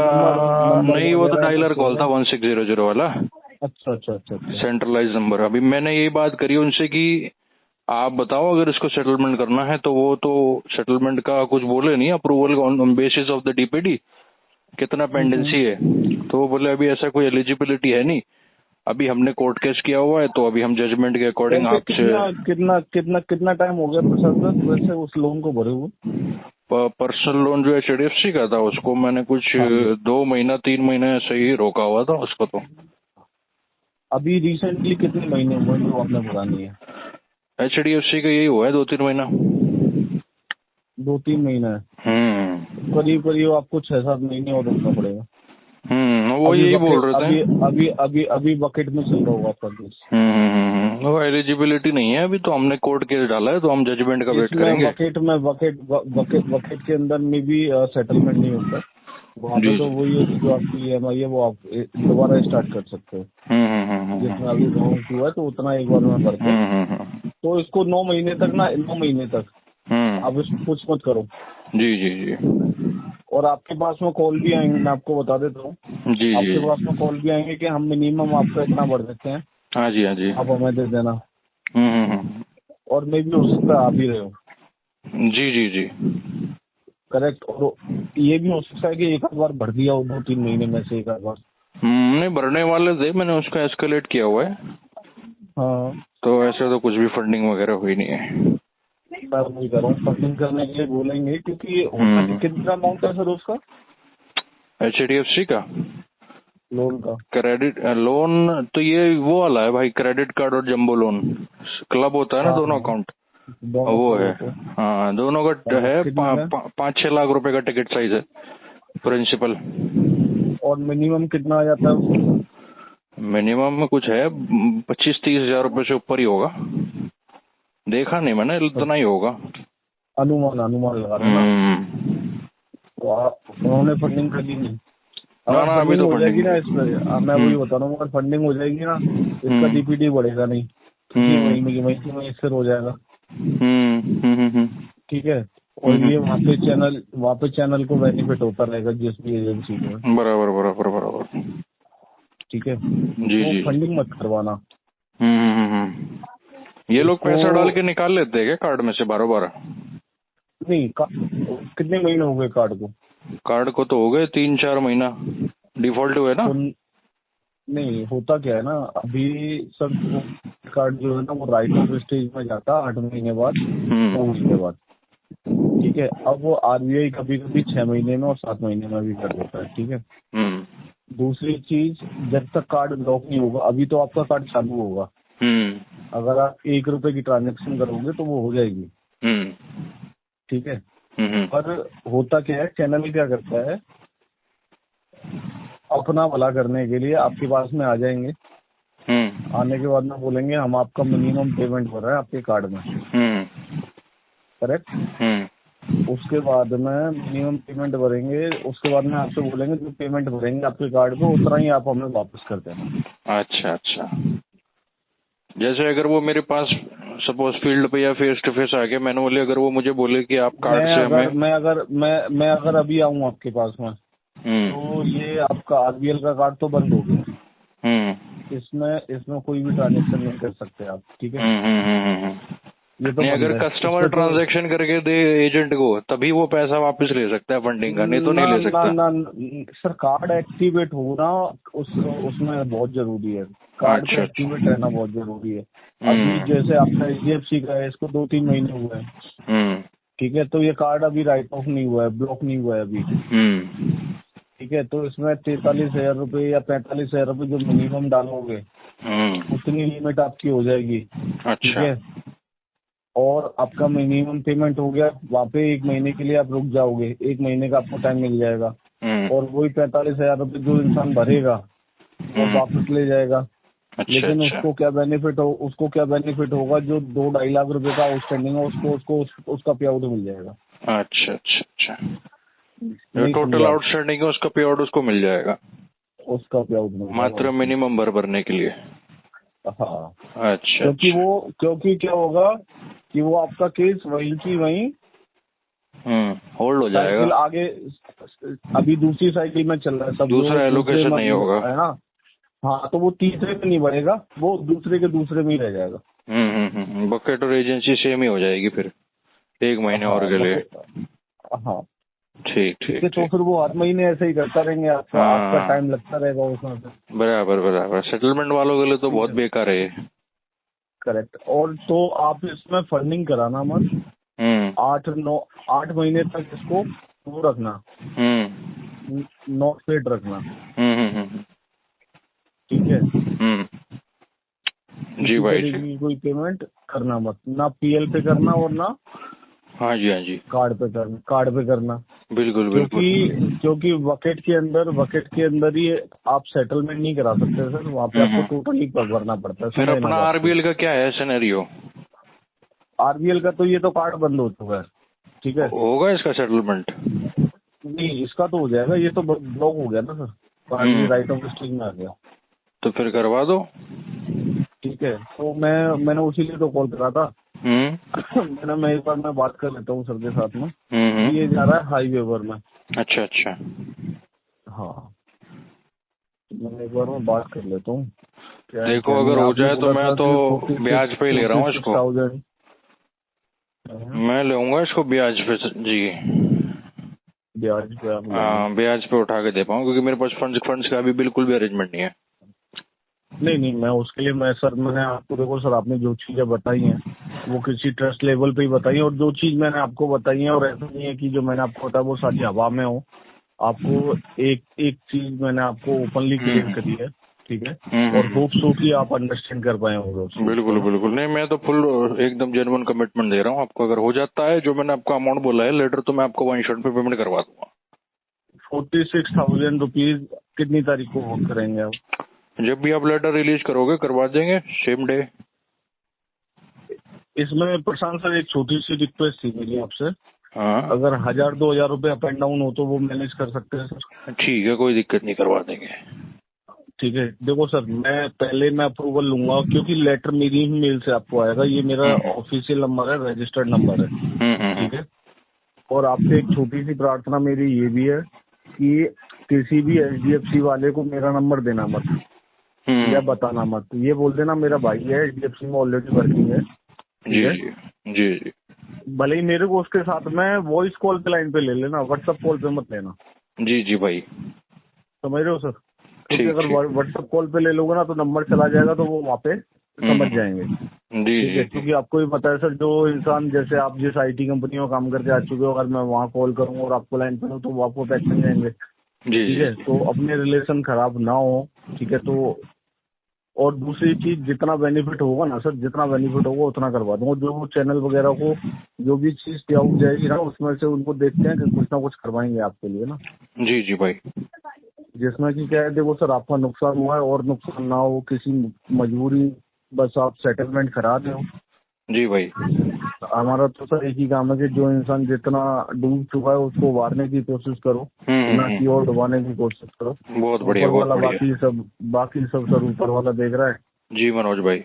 नहीं, वो तो डायलर कॉल था 1600 वाला। अच्छा अच्छा अच्छा अच्छा। Centralise number. अभी मैंने यही बात करी उनसे कि आप बताओ अगर इसको सेटलमेंट करना है, तो वो तो सेटलमेंट का कुछ बोले नहीं, approval on basis of the DPD कितना पेंडेंसी है। तो वो बोले अभी ऐसा कोई एलिजिबिलिटी है नहीं, अभी हमने कोर्ट केस किया हुआ है, तो अभी हम जजमेंट के अकॉर्डिंग कैसे आपसे। कितना कितना कितना कितना टाइम हो गया प्रसाद सर वैसे उस लोन को भरे हुए? पर्सनल लोन जो HDFC का था उसको मैंने कुछ हाँ जी। 2 महीना 3 महीने ऐसे ही रोका हुआ था उसको। तो अभी रिसेंटली कितने महीने हुए जो आपने भरा नहीं है? HDFC का यही हुआ है 2-3 महीना। 2-3 महीना है, करीब करीब आपको 6-7 महीने और रुकना पड़ेगा। वो अभी यही बोल बकेट रहे अभी थे। अभी अभी अभी बकेट में चल रहा होगा आपका केस। वो एलिजिबिलिटी नहीं है अभी, तो हमने कोर्ट केस डाला है, तो हम जजमेंट का वेट इसमें करेंगे। बकेट के अंदर में भी सेटलमेंट नहीं होता। वहाँ पे जी तो जी। वही है कि जो आपकी EMI है वो आप दोबारा स्टार्ट कर सकते हो। जितना अभी अमाउंट हुआ है तो उतना एक बार में भर के। तो इसको 9 महीने तक 9 महीने तक आप इसको कुछ मत करो। जी जी जी और आपके पास में कॉल भी आएंगे, मैं आपको बता देता हूँ। जी जी। आपके पास में कॉल भी आएंगे कि हम मिनिमम आपका इतना भर देते हैं, हाँ जी हाँ जी। आप हमें दे देना। हम्म। और मे भी हो सकता है आप ही रहे हो। जी जी जी। करेक्ट। और ये भी हो सकता है कि एक आध बार भर दिया हो 2-3 महीने में से एक आध बार। नहीं भरने वाले थे, मैंने उसका एस्केलेट किया हुआ है, हाँ तो ऐसे तो कुछ भी फंडिंग वगैरह हुई नहीं है। मैं वही कर रहा हूँ, फंडिंग करने के लिए बोलेंगे क्योंकि होता नहीं। कितना अमाउंट है सर उसका HDFC का लोन का? क्रेडिट लोन तो ये वो वाला है भाई, क्रेडिट कार्ड और जंबो लोन क्लब होता है ना, हाँ दोनों हाँ अकाउंट दोनों वो का है। होता है। हाँ दोनों का है। कितना है? 5-6 लाख रुपए का टिकट साइज है प्रिंसिपल। और मिनिमम कितना आ जाता है उसमें? मिनिमम में कुछ है 25-30 हजार रुपए से ऊपर ही होगा, देखा नहीं मैंने, इतना ही होगा। अनुमान अनुमान लगा रहे हैं ना? तो आप उन्होंने फंडिंग करी नहीं? ना अगर ना अभी फंडिंग तो हो जाएगी फंडिंग। ना इस पर, मैं वही बता रहा हूँ, अगर फंडिंग हो जाएगी ना इसका DPD बढ़ेगा नहीं, क्योंकि महीने में इससे हो जाएगा। ठीक है। और ये वहाँ पे चैनल को बेनिफिट होता रहेगा जिस भी एजेंसी को है। बराबर बराबर बराबर। ठीक है। जी तो जी। फंडिंग मत करवाना। ये लोग इसको पैसा डाल के निकाल लेते हैं क्या कार्ड में से 12-12? नहीं कितने महीने हो गए कार्ड को? कार्ड को तो हो गए 3-4 महीना, डिफॉल्ट हुए ना। तो नहीं होता क्या है ना, अभी सर वो कार्ड जो है ना वो राइट ऑफ स्टेज में जाता है 8 महीने बाद, 9 महीने बाद। ठीक है। अब वो RBI कभी कभी 6 महीने में और 7 महीने में भी कर देता है। ठीक है। दूसरी चीज, जब तक कार्ड ब्लॉक नहीं होगा, अभी तो आपका कार्ड चालू होगा, अगर आप 1 रुपए की ट्रांजेक्शन करोगे तो वो हो जाएगी। ठीक है। पर होता क्या है, चैनल क्या करता है, अपना भला करने के लिए आपके पास में आ जाएंगे। आने के बाद में बोलेंगे हम आपका मिनिमम पेमेंट भर रहे हैं आपके कार्ड में। करेक्ट। उसके बाद में मिनिमम पेमेंट भरेंगे, उसके बाद में आपसे बोलेंगे जो पेमेंट भरेंगे आपके कार्ड पे उतना ही आप हमें वापस कर देना। अच्छा अच्छा। जैसे अगर वो मेरे पास सपोज फील्ड पे या फेस टू फेस आ गया मैनुअली, अगर वो मुझे बोले कि आप कार्ड से हमें। मैं अगर अभी आऊँ आपके पास में तो ये आपका RBL का कार्ड तो बंद हो गया। इसमें कोई भी ट्रांजेक्शन नहीं कर सकते आप। ठीक है। ये तो नहीं, अगर कस्टमर ट्रांजैक्शन करके दे एजेंट को तभी वो पैसा वापस ले सकता है फंडिंग का, नहीं तो नहीं ले सकता। सर कार्ड एक्टिवेट होना उसमें बहुत जरूरी है। कार्ड अच्छा, का एक्टिवेट रहना बहुत जरूरी है। अभी जैसे आपका HDFC का है, इसको 2-3 महीने हुए हैं। ठीक है। तो ये कार्ड अभी राइट ऑफ नहीं हुआ है, ब्लॉक नहीं हुआ है अभी। ठीक है। तो इसमें 43,000 रुपए या 45,000 रुपए जो मिनिमम डालोगे उतनी लिमिट आपकी हो जाएगी। ठीक है। और आपका मिनिमम पेमेंट हो गया, वहाँ पे 1 महीने के लिए आप रुक जाओगे, 1 महीने का आपको टाइम मिल जाएगा। और वही 45,000 रुपए जो इंसान भरेगा वो वापस ले जाएगा। लेकिन उसको क्या बेनिफिट होगा, जो 2-2.5 लाख रुपए का आउटस्टैंडिंग है उसको उसका पे आउट मिल जाएगा। अच्छा अच्छा अच्छा। जो टोटल आउटस्टैंडिंग है उसका पे आउट उसको मिल जाएगा, उसका पे आउट मिल मात्र मिनिमम भरने के लिए। हाँ। अच्छा। क्योंकि क्या होगा कि वो आपका केस वहीं की वहीं होल्ड हो जाएगा। साइकिल आगे अभी दूसरी साइकिल में चल रहा है, सब दूसरा एलोकेशन नहीं होगा, है ना। हाँ, तो वो तीसरे में नहीं बढ़ेगा, वो दूसरे के दूसरे में ही रह जाएगा। बकेट और एजेंसी सेम ही हो जाएगी फिर 1 महीने हाँ, और के लिए। हाँ ठीक ठीक ठीक है। तो ठीक। फिर वो हर महीने ऐसे ही करता रहेंगे, आपका आपका हाँ टाइम लगता रहेगा उसमें से। बराबर बराबर, सेटलमेंट वालों के लिए तो बहुत बेकार है ये। करेक्ट। और तो आप इसमें फंडिंग कराना मत, हम्म 8 महीने तक इसको वो रखना, हम्म नॉट पेड रखना। हम्म। ठीक है, हम्म, जी किसी भाई तरीके जी। की कोई पेमेंट करना मत, ना पीएल पे करना और ना हाँ जी हाँ जी, कार्ड पे करना। बिल्कुल बिल्कुल। क्योंकि बकेट के अंदर ही आप सेटलमेंट नहीं करा सकते सर, वहाँ पे आपको हम्म। टोटली भरना पड़ता है। फिर समझना अपना बात को। आरबीएल का क्या है सिनेरियो? आरबीएल का तो ये तो कार्ड बंद हो चुका है। ठीक है, होगा इसका सेटलमेंट? नहीं इसका तो हो जाएगा, ये तो ब्लॉक हो गया ना सर, कार्ड भी राइट ऑफ स्टेज में आ गया। तो फिर करवा दो। ठीक है, तो मैंने उसीलिए तो कॉल करा था। मैं एक बार मैं बात कर लेता हूँ सर के साथ में। ये जा रहा है हाई वेवर में। अच्छा अच्छा। हाँ, मैं एक बार मैं बात कर लेता हूँ। क्या है, देखो क्या नहीं। अगर हो आपने जाए तो बोला मैं था तो कि ब्याज पे ही ले रहा हूँ इसको। 46,000। मैं लूंगा इसको ब्याज पे जी। ब्याज पे आप लेंगे? हाँ ब्याज पे उठा के दे पाऊँ क्योंकि मेरे पास फंड्स का अभी बिल्कुल भी अरेंजमेंट नहीं है। नहीं, मैं उसके लिए मैंने आपको, देखो सर, आपने जो चीजें बताई हैं वो किसी ट्रस्ट लेवल पे ही बताई है, और जो चीज मैंने आपको बताई है, और ऐसा नहीं है कि जो मैंने आपको बताया वो सारी हवा में हो। आपको एक एक चीज मैंने आपको ओपनली क्लियर करी है। ठीक है, और होप सो कि आप अंडरस्टैंड कर पाए होंगे उस चीज को बिल्कुल ना। बिल्कुल, नहीं मैं तो फुल एकदम जेन्युइन कमिटमेंट दे रहा हूँ आपको। अगर हो जाता है जो मैंने आपको अमाउंट बोला है लेटर, तो मैं आपको 1 शॉट पे पेमेंट करवा दूंगा। 46,000 रुपीज कितनी तारीख को वर्क करेंगे आप? जब भी आप लेटर रिलीज करोगे करवा देंगे सेम डे। इसमें प्रशांत सर एक छोटी सी रिक्वेस्ट थी मेरी आपसे। हाँ अगर 1,000-2,000 रुपए अप एंड डाउन हो तो वो मैनेज कर सकते हैं सर? ठीक है, कोई दिक्कत नहीं, करवा देंगे। ठीक है, देखो सर, मैं अप्रूवल लूंगा, क्योंकि लेटर मेरी ही मेल से आपको आएगा। ये मेरा ऑफिशियल नंबर है, रजिस्टर्ड नंबर है। ठीक है, और आपसे एक छोटी सी प्रार्थना मेरी ये भी है कि किसी भी एचडीएफसी वाले को मेरा नंबर देना मत या बताना मत। ये बोल देना मेरा भाई है, एचडीएफसी में ऑलरेडी वर्किंग है। ठीक है, जी जी। भले ही मेरे को उसके साथ में वॉइस कॉल पे लाइन पे ले लेना, व्हाट्सएप कॉल पे मत लेना। जी जी भाई। समझ रहे हो सर? क्योंकि ठीक अगर ठीक। व्हाट्सएप कॉल पे ले लोगे ना तो नंबर चला जाएगा, तो वो वहाँ पे समझ जाएंगे। जी ठीक है, जी क्योंकि आपको ही पता है सर, जो इंसान, जैसे आप जिस आईटी कंपनी में काम करके आ चुके हो, अगर मैं वहाँ कॉल करूँ और आपको लाइन पे हूँ तो वो आपको पहचान जाएंगे। जी ठीक है, तो अपने रिलेशन खराब ना हो। ठीक है, तो और दूसरी चीज, जितना बेनिफिट होगा ना सर, जितना बेनिफिट होगा उतना करवा दूंगा। जो चैनल वगैरह को जो भी चीज पे आउट जाएगी ना, उसमें से उनको देखते हैं कि कुछ ना कुछ करवाएंगे आपके लिए ना। जी जी भाई। जिसमें कि क्या है, देखो सर, आपका नुकसान हुआ है और नुकसान ना हो, किसी मजबूरी, बस आप सेटलमेंट करा दो। जी भाई। हमारा तो सर एक ही काम है कि जो इंसान जितना डूब चुका है उसको उबारने की कोशिश करो, ना कि और डुबाने की कोशिश करो। बहुत बढ़िया ऊपर बहुत वाला बढ़िया। बाकी सब सर ऊपर वाला देख रहा है। जी मनोज भाई,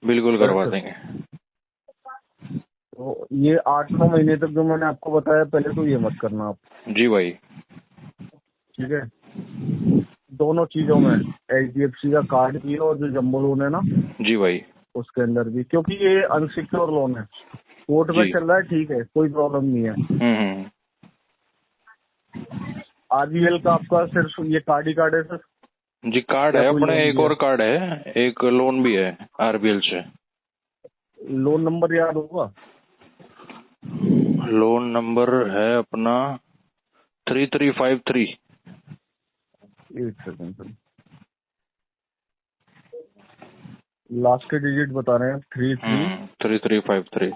बिल्कुल करवा सर, देंगे। तो ये 8-9 महीने तक जो मैंने आपको बताया पहले, तो ये मत करना आप। जी भाई। ठीक है, दोनों चीजों में, एचडीएफसी का कार्ड भी है और जो जम्बो लोन है ना जी भाई। उसके अंदर भी, क्योंकि ये अनसिक्योर लोन है, कोर्ट में जी। चल रहा है। ठीक है, कोई प्रॉब्लम नहीं है। आरबीएल का आपका सिर्फ ये कार्ड ही कार्ड है सर? जी कार्ड या है कोई अपने, लोन एक भी है? और कार्ड है, एक लोन भी है आरबीएल से। लोन नंबर याद होगा? लोन नंबर है अपना 3353। एक सेकंड सर, लास्ट के डिजिट बता रहे हैं 33। 3353।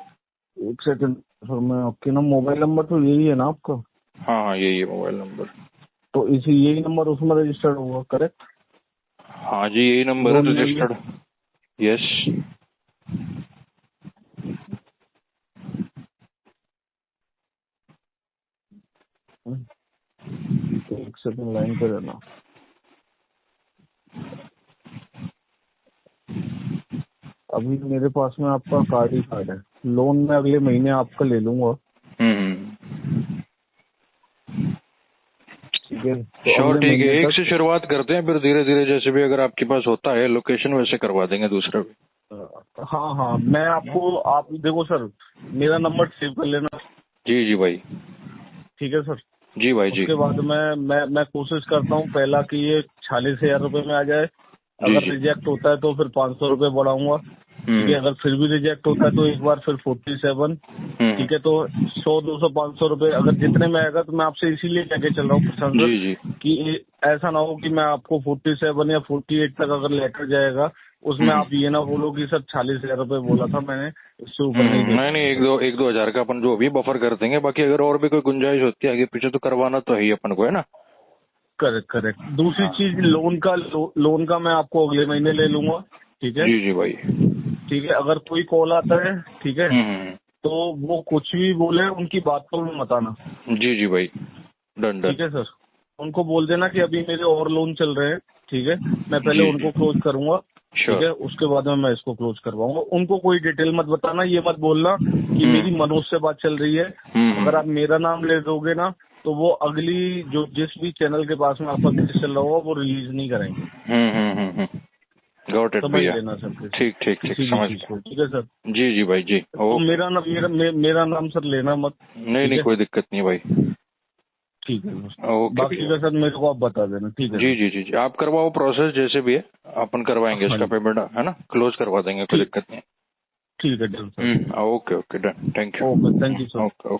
एक सेकंड सर, मैं आपके ना, मोबाइल नंबर तो यही है ना आपका? हाँ हाँ यही है मोबाइल नंबर। तो यही नंबर उसमें रजिस्टर्ड होगा, करेक्ट? हाँ जी यही नंबर है लोन में भी है? रजिस्टर्ड। यस। एक सेकंड लाइन पे रहना। अभी मेरे पास में आपका कार्ड ही कार्ड है। लोन में अगले महीने आपका ले लूंगा। ठीक है तो श्योर, अगले ठीक है, महीने एक तक से शुरुआत करते हैं, फिर धीरे धीरे जैसे भी अगर आपके पास होता है लोकेशन वैसे करवा देंगे दूसरा भी। हाँ हाँ, मैं आपको, आप देखो सर, मेरा नंबर सेव कर लेना। जी जी भाई, ठीक है सर। जी भाई जी, उसके बाद मैं कोशिश करता हूँ पहला कि ये 46,000 रुपए में आ जाए। अगर जी। रिजेक्ट होता है तो फिर 500 रुपए बढ़ाऊंगा। ठीक है, अगर फिर भी रिजेक्ट होता है तो एक बार फिर 47। ठीक है, तो 100, 200, 500 रुपए अगर जितने में आएगा, तो मैं आपसे इसीलिए कह के चल रहा हूँ प्रशांत सर जी जी, कि ऐसा ना हो कि मैं आपको 47 या 48 तक अगर लेटर जाएगा, उसमें आप ये ना बोलो कि सर 40,000 रुपए बोला था मैंने, इससे ऊपर नहीं दे नहीं नहीं, एक दो हजार का अपन जो अभी बफर कर देंगे, बाकी अगर और भी कोई गुंजाइश होती है आगे पीछे तो करवाना तो है ही अपन को, है ना। Correct correct. दूसरी चीज, लोन का मैं आपको अगले महीने ले लूंगा। ठीक है, जी जी भाई, ठीक है। अगर कोई कॉल आता है, ठीक है, हम्म, तो वो कुछ भी बोले, उनकी बात को मत आना। जी जी भाई, डन ठीक डन, है सर, उनको बोल देना कि अभी मेरे और लोन चल रहे हैं। ठीक है, मैं पहले जी उनको जी, क्लोज करूंगा। ठीक श्योर, है, उसके बाद में मैं इसको क्लोज करवाऊंगा। उनको कोई डिटेल मत बताना, ये मत बोलना कि मेरी मनोज से बात चल रही है। अगर आप मेरा नाम ले दोगे ना, तो वो अगली जो जिस भी चैनल के पास में आपका केस चल रहा होगा वो रिलीज नहीं करेंगे। गॉट इट समझ भैया, लेना सर, ठीक ठीक ठीक, किसी भी समझ चीज गया। को। ठीक है सर, जी जी भाई जी, तो ओके, मेरा नाम सर लेना मत। नहीं ठीक नहीं है, कोई दिक्कत नहीं भाई, ठीक है सर। ओके बाकी भैया, का सर मेरे को आप बता देना। ठीक है जी सर, जी जी जी, आप करवाओ प्रोसेस जैसे भी है, अपन करवाएंगे हाँ इसका जी, पेमेंट, है ना, क्लोज करवा देंगे, कोई ठीक दिक्कत नहीं। ठीक है done sir. Okay okay, done, thank you, okay, thank you sir. Okay okay.